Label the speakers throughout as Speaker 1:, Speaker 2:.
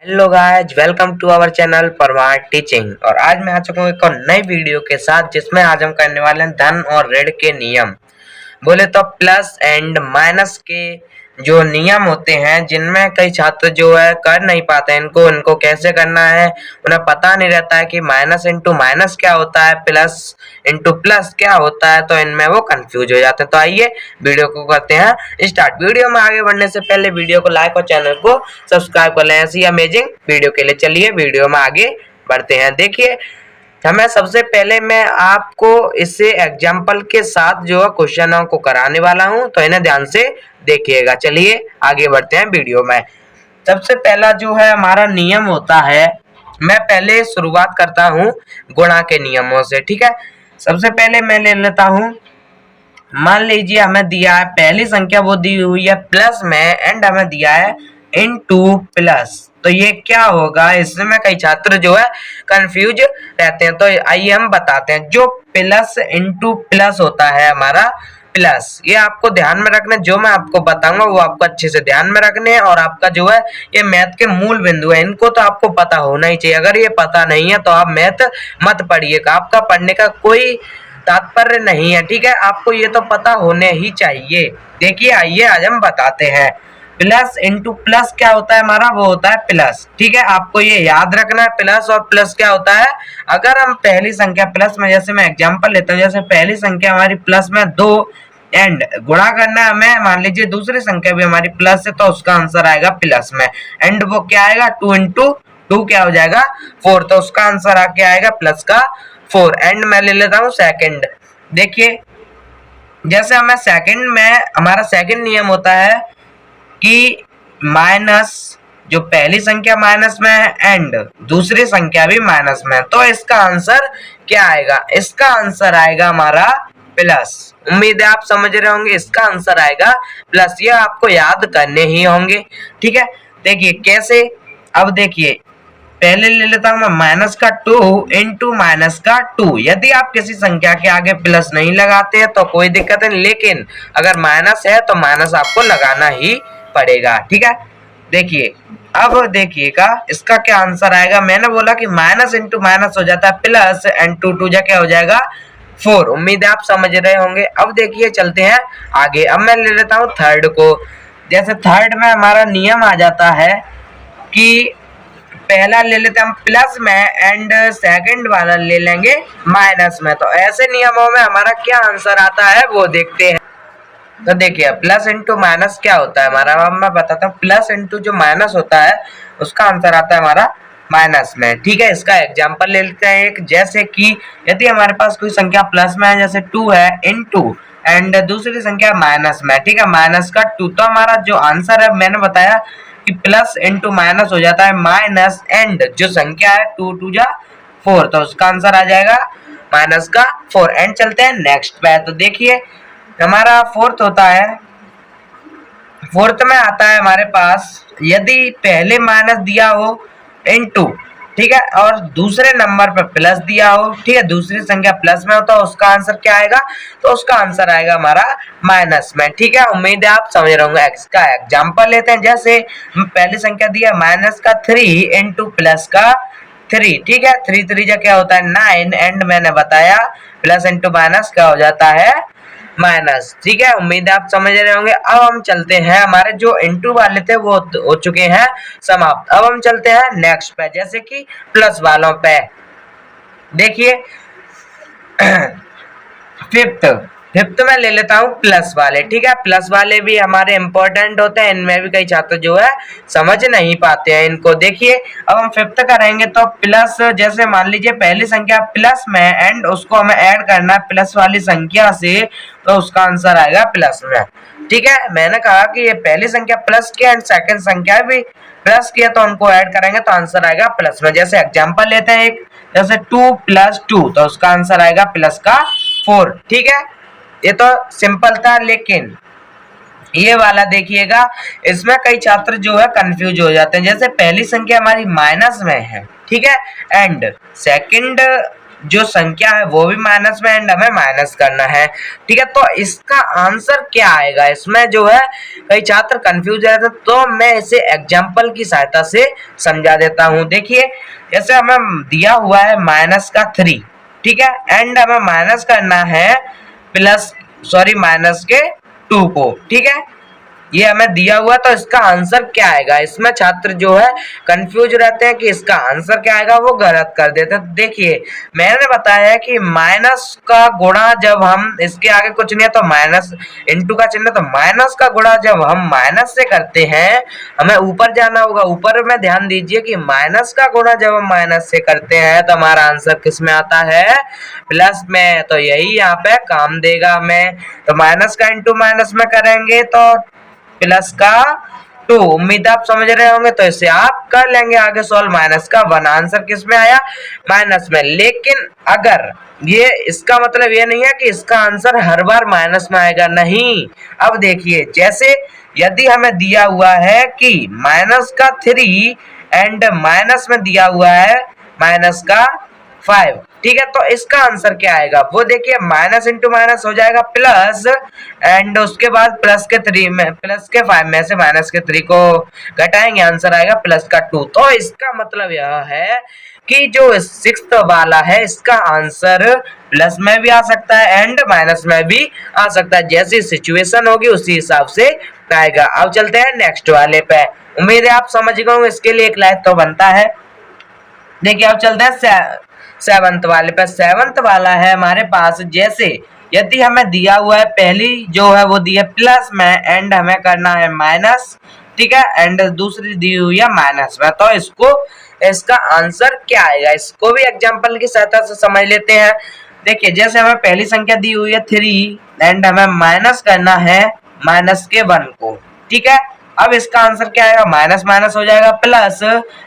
Speaker 1: Hello guys, welcome to our channel Parmar teaching. और आज मैं आ चुका हूँ एक और नई वीडियो के साथ, जिसमें आज हम करने वाले हैं धन और ऋण के नियम। बोले तो प्लस एंड माइनस के जो नियम होते हैं, जिनमें कई छात्र जो है कर नहीं पाते हैं। इनको कैसे करना है उन्हें पता नहीं रहता है कि माइनस इंटू माइनस क्या होता है, प्लस इंटू प्लस क्या होता है, तो इनमें वो कंफ्यूज हो जाते हैं। तो आइए वीडियो को करते हैं स्टार्ट। वीडियो में आगे बढ़ने से पहले वीडियो को लाइक और चैनल को सब्सक्राइब कर लें ऐसी अमेजिंग वीडियो के लिए। चलिए वीडियो में आगे बढ़ते हैं। देखिए, हमें सबसे पहले मैं आपको इससे एग्जाम्पल के साथ जो है क्वेश्चनों को कराने वाला हूं, तो इन्हें ध्यान से देखिएगा। चलिए आगे बढ़ते हैं वीडियो में। सबसे पहला जो है हमारा नियम होता है, मैं पहले शुरुआत करता हूं गुणा के नियमों से। ठीक है, सबसे पहले मैं ले लेता हूं, मान लीजिए हमें दिया है पहली संख्या वो दी हुई है प्लस में एंड हमें दिया है इनटू प्लस। तो ये क्या होगा, इसमें कई छात्र जो है कंफ्यूज रहते हैं। तो आइए हम बताते हैं। जो प्लस इनटू प्लस होता है हमारा प्लस, ये आपको ध्यान में रखना। जो मैं आपको बताऊंगा वो आपको अच्छे से ध्यान में रखने हैं। और आपका जो है ये मैथ के मूल बिंदु है, इनको तो आपको पता होना ही चाहिए। अगर ये पता नहीं है तो आप मैथ मत पढ़िएगा, आपका पढ़ने का कोई तात्पर्य नहीं है। ठीक है, आपको ये तो पता होने ही चाहिए। देखिए आइए आज हम बताते हैं। प्लस इंटू प्लस क्या होता है हमारा, वो होता है प्लस। ठीक है, आपको ये याद रखना है। प्लस और प्लस क्या होता है, अगर हम पहली संख्या प्लस में, जैसे मैं एग्जांपल लेता हूँ, जैसे पहली संख्या हमारी प्लस में 2 एंड गुणा करना है हमें, मान लीजिए दूसरी संख्या भी हमारी प्लस है, तो उसका आंसर आएगा प्लस में। एंड वो क्या आएगा, 2 इंटू 2 क्या हो जाएगा 4, तो उसका आंसर आके आएगा प्लस का 4। एंड मैं ले लेता हूँ सेकंड। देखिए, जैसे हमें सेकंड में हमारा सेकंड नियम होता है कि माइनस, जो पहली संख्या माइनस में है एंड दूसरी संख्या भी माइनस में है, तो इसका आंसर क्या आएगा, इसका आंसर आएगा हमारा प्लस। उम्मीद है आप समझ रहे होंगे, इसका आंसर आएगा प्लस। ये आपको याद करने ही होंगे। ठीक है, देखिए कैसे। अब देखिए, पहले ले लेता हूं मैं माइनस का 2 इंटू माइनस का 2। यदि आप किसी संख्या के आगे प्लस नहीं लगाते हैं तो कोई दिक्कत नहीं, लेकिन अगर माइनस है तो माइनस आपको लगाना ही पड़ेगा। ठीक है, देखिए अब देखिएगा इसका क्या आंसर आएगा। मैंने बोला कि माइनस इंटू माइनस हो जाता है प्लस, एंड 2 2 जा क्या हो जाएगा 4। उम्मीद है आप समझ रहे होंगे। अब देखिए चलते हैं आगे। अब मैं ले लेता हूँ थर्ड को। जैसे थर्ड में हमारा नियम आ जाता है कि पहला ले लेते हैं हम प्लस में एंड सेकंड वाला ले लेंगे माइनस में। तो ऐसे नियमों में हमारा क्या आंसर आता है वो देखते हैं। तो देखिए, प्लस इंटू माइनस क्या होता है हमारा, अब मैं बताता हूँ। प्लस इंटू जो माइनस होता है उसका आंसर आता है हमारा माइनस में। ठीक है, इसका एग्जांपल ले लेते हैं एक। जैसे कि यदि हमारे पास कोई संख्या प्लस में है, जैसे 2 है इंटू एंड दूसरी संख्या माइनस में। ठीक है, माइनस का 2, तो हमारा जो आंसर है मैंने बताया कि प्लस इंटू माइनस हो जाता है माइनस, एंड जो संख्या है 2 2 जा 4, तो उसका आंसर आ जाएगा माइनस का 4। एंड चलते हैं नेक्स्ट पे। तो देखिए हमारा फोर्थ होता है, फोर्थ में आता है हमारे पास, यदि पहले माइनस दिया हो इनटू, ठीक है, और दूसरे नंबर पर प्लस दिया हो, ठीक है, दूसरी संख्या प्लस में हो, तो उसका आंसर क्या आएगा, तो उसका आंसर आएगा हमारा माइनस में। ठीक है, उम्मीद है आप समझ रहे होंगे। इसका एग्जांपल लेते हैं। जैसे पहली संख्या दी है माइनस का 3 इंटू प्लस का 3। ठीक है, 3 3 जा क्या होता है 9, एंड मैंने बताया प्लस इंटू माइनस क्या हो जाता है माइनस। ठीक है, उम्मीद है आप समझ रहे होंगे। अब हम चलते हैं, हमारे जो इंटू वाले थे वो हो चुके हैं समाप्त। अब हम चलते हैं नेक्स्ट पे, जैसे कि प्लस वालों पे। देखिए फिफ्थ में ले लेता हूँ प्लस वाले। ठीक है, प्लस वाले भी हमारे इंपॉर्टेंट होते हैं, इनमें भी कई छात्र जो है समझ नहीं पाते हैं इनको। देखिए अब हम फिफ्थ करेंगे तो प्लस, जैसे मान लीजिए पहली संख्या प्लस में एंड उसको हमें ऐड करना है प्लस वाली संख्या से, तो उसका आंसर आएगा प्लस में। ठीक है, मैंने कहा कि ये पहली संख्या प्लस की एंड सेकंड संख्या भी प्लस किया, तो उनको ऐड करेंगे तो आंसर आएगा प्लस में। जैसे एग्जांपल लेते हैं एक, जैसे 2 + 2, तो उसका आंसर आएगा प्लस का 4। ठीक है, ये तो सिंपल था, लेकिन ये वाला देखिएगा, इसमें कई छात्र जो है कंफ्यूज हो जाते हैं। जैसे पहली संख्या हमारी माइनस में है, ठीक है, एंड सेकंड जो संख्या है वो भी माइनस में एंड हमें माइनस करना है। ठीक है, तो इसका आंसर क्या आएगा? इसमें जो है कई छात्र कंफ्यूज रहते हैं, तो मैं इसे एग्जाम्पल की सहायता से समझा देता हूँ। देखिए, जैसे हमें दिया हुआ है माइनस का 3, ठीक है, एंड हमें माइनस करना है माइनस के 2 को। ठीक है, ये हमें दिया हुआ, तो इसका आंसर क्या आएगा? इसमें छात्र जो है कंफ्यूज रहते हैं कि इसका आंसर क्या आएगा, वो गलत कर देते हैं। देखिए, मैंने बताया कि माइनस का गुणा जब हम, इसके आगे कुछ नहीं है तो माइनस इंटू का चिन्ह, तो माइनस का गुणा जब हम माइनस से करते हैं, हमें ऊपर जाना होगा। ऊपर में ध्यान दीजिए कि माइनस का गुणा जब हम माइनस से करते हैं तो हमारा आंसर किस में आता है? प्लस में। तो यही यहाँ पे काम देगा हमें। तो माइनस का इंटू माइनस में करेंगे तो प्लस का 2। उम्मीद आप समझ रहे होंगे, तो इसे आप कर लेंगे आगे सॉल्व। माइनस का 1 आंसर किस में आया? माइनस में। लेकिन अगर ये, इसका मतलब ये नहीं है कि इसका आंसर हर बार माइनस में आएगा, नहीं। अब देखिए, जैसे यदि हमें दिया हुआ है कि माइनस का 3 एंड माइनस में दिया हुआ है माइनस का 5, ठीक है, तो इसका आंसर क्या आएगा? वो देखिए, माइनस इंटू माइनस हो जाएगा प्लस, एंड उसके बाद प्लस के 3 में, प्लस के 5 में से माइनस के 3 को घटाएंगे, आंसर आएगा प्लस का 2। तो इसका मतलब यह है कि जो 6th वाला है, इसका आंसर प्लस में भी आ सकता है एंड माइनस में भी आ सकता है। जैसी सिचुएशन होगी उसी हिसाब से आएगा। अब चलते हैं नेक्स्ट वाले पे। उम्मीद है आप समझ गए होंगे, इसके लिए एक लाइक तो बनता है। देखिए, अब चलते हैं 7th वाले पे। 7th वाला है हमारे पास, जैसे यदि हमें दिया हुआ है, पहली जो है वो दी है प्लस में एंड हमें करना है माइनस, ठीक है, एंड दूसरी दी हुई है माइनस में, तो इसका आंसर क्या आएगा? इसको भी एग्जांपल की सहायता से समझ लेते हैं। देखिए, जैसे हमें पहली संख्या दी हुई है 3 एंड हमें माइनस करना है माइनस के 1 को, ठीक है। अब इसका आंसर क्या आएगा? माइनस माइनस हो जाएगा प्लस,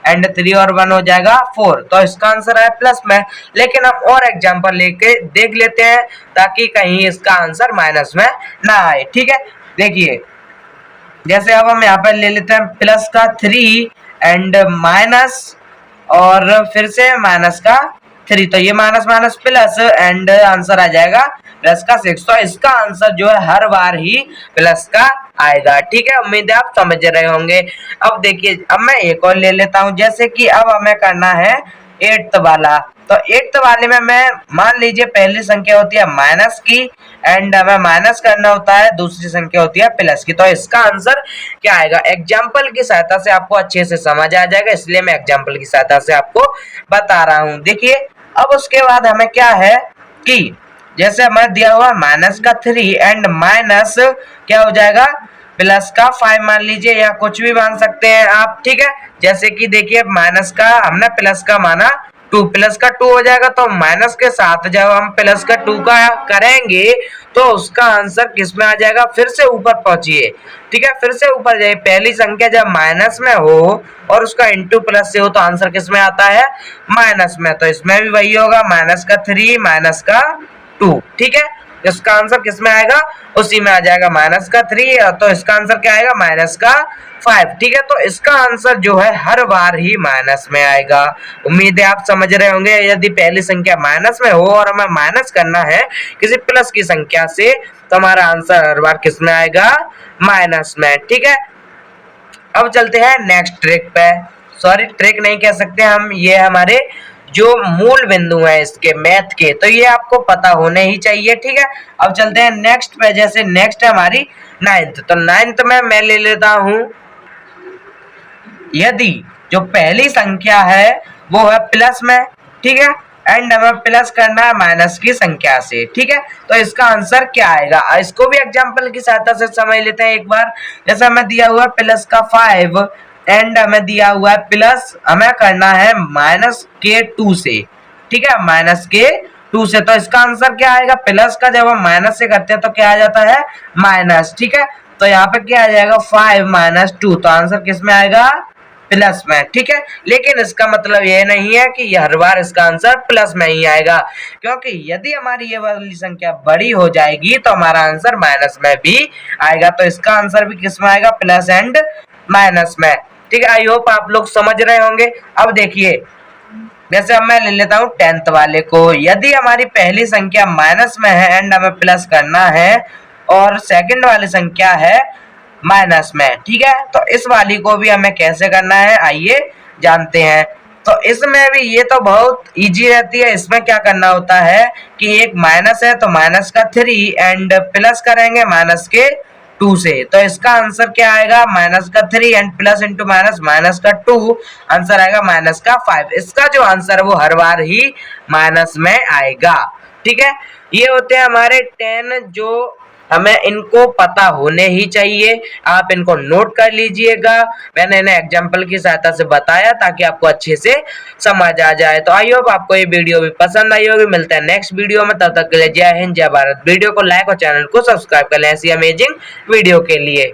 Speaker 1: एंड 3 और 1 हो जाएगा 4, तो इसका आंसर है प्लस में। लेकिन हम और एग्जांपल लेके देख लेते हैं ताकि कहीं इसका आंसर माइनस में ना आए, ठीक है। देखिए, जैसे अब हम यहाँ पर ले लेते हैं प्लस का 3 एंड माइनस और फिर से माइनस का 3, तो ये minus minus plus and answer आ जाएगा प्लस का 6। तो इसका आंसर जो है हर बार ही प्लस का आएगा, ठीक है। उम्मीद है आप समझ रहे होंगे। अब देखिए, अब मैं एक और ले लेता हूं, जैसे कि अब हमें करना है 8th वाला। तो 8th वाले में मैं, मान लीजिए पहली संख्या होती है माइनस की एंड हमें माइनस करना होता है, दूसरी संख्या होती है प्लस की। तो इसका आंसर क्या आएगा? एग्जाम्पल की सहायता से आपको अच्छे से समझ आ जाएगा, इसलिए मैं एग्जाम्पल की सहायता से आपको बता रहा हूँ। देखिए, अब उसके बाद हमें क्या है कि जैसे हमें दिया हुआ माइनस का 3 एंड माइनस क्या हो जाएगा? प्लस का 5 मान लीजिए, या कुछ भी मान सकते हैं आप, ठीक है। जैसे कि देखिए, माइनस का हमने प्लस का माना 2, प्लस का 2 हो जाएगा, तो माइनस के साथ जब हम प्लस का 2 का करेंगे तो उसका आंसर किस में आ जाएगा? फिर से ऊपर पहुंचिए, ठीक है, फिर से ऊपर जाइए। पहली संख्या जब माइनस में हो और उसका इंटू प्लस से हो तो आंसर किस में आता है? माइनस में। तो इसमें भी वही होगा, माइनस का 3 माइनस का 2, ठीक है। इसका आंसर किस में आएगा? उसी में आ जाएगा, माइनस का 3, तो इसका आंसर क्या आएगा? माइनस का 5, ठीक है। तो इसका आंसर जो है हर बार ही माइनस में आएगा। उम्मीद है आप समझ रहे होंगे। यदि पहली संख्या माइनस में हो और हमें माइनस करना है किसी प्लस की संख्या से, तो हमारा आंसर हर बार किस में आएगा? माइनस में, ठीक है। अब चलते हैं नेक्स्ट ट्रिक पे। सॉरी, ट्रिक नहीं कह सकते हम, ये हमारे जो मूल बिंदु है इसके मैथ के, तो ये आपको पता होने ही चाहिए, ठीक है। अब चलते हैं नेक्स्ट पे। जैसे नेक्स्ट है हमारी 9th, तो 9th में मैं ले लेता हूं, यदि जो पहली संख्या है वो है प्लस में, ठीक है, एंड हमें प्लस करना है माइनस की संख्या से, ठीक है। तो इसका आंसर क्या आएगा? इसको भी एग्जांपल की सहायता से समझ लेते हैं एक बार। जैसे हमें दिया हुआ है प्लस का 5 एंड हमें दिया हुआ है प्लस, हमें करना है माइनस के 2 से, ठीक है, माइनस के 2 से। तो इसका आंसर क्या आएगा? प्लस का जब हम माइनस से करते हैं तो क्या आ जाता है? माइनस, ठीक है। तो यहाँ पे क्या आ जाएगा? 5 माइनस 2, तो आंसर किस में आएगा? प्लस में, ठीक है। लेकिन इसका मतलब यह नहीं है कि हर बार इसका आंसर प्लस में ही आएगा, क्योंकि यदि हमारी ये वाली संख्या बड़ी हो जाएगी तो हमारा आंसर माइनस में भी आएगा। तो इसका आंसर भी किस में आएगा? प्लस एंड माइनस में, ठीक है। आई होप आप लोग समझ रहे होंगे। अब देखिए, जैसे अब मैं ले लेता हूँ 10th वाले को। यदि हमारी पहली संख्या माइनस में है एंड हमें प्लस करना है और सेकंड वाली संख्या है माइनस में, ठीक है, तो इस वाली को भी हमें कैसे करना है आइए जानते हैं। तो इसमें भी ये तो बहुत इजी रहती है। इसमें क्या करना होता है कि एक माइनस है तो माइनस का 3 एंड प्लस करेंगे माइनस के 2 से, तो इसका आंसर क्या आएगा माइनस का 3 and plus into minus minus का 2, आंसर आएगा माइनस का 5। इसका जो आंसर है वो हर बार ही माइनस में आएगा, ठीक है। ये होते हैं हमारे 10 जो हमें इनको पता होने ही चाहिए। आप इनको नोट कर लीजिएगा, मैंने इन्हें एग्जाम्पल की सहायता से बताया ताकि आपको अच्छे से समझ आ जाए। तो आई होप आपको ये वीडियो भी पसंद आई होगी। मिलते हैं नेक्स्ट वीडियो में, तब तक के लिए जय हिंद जय भारत। वीडियो को लाइक और चैनल को सब्सक्राइब कर लें ऐसी अमेजिंग वीडियो के लिए।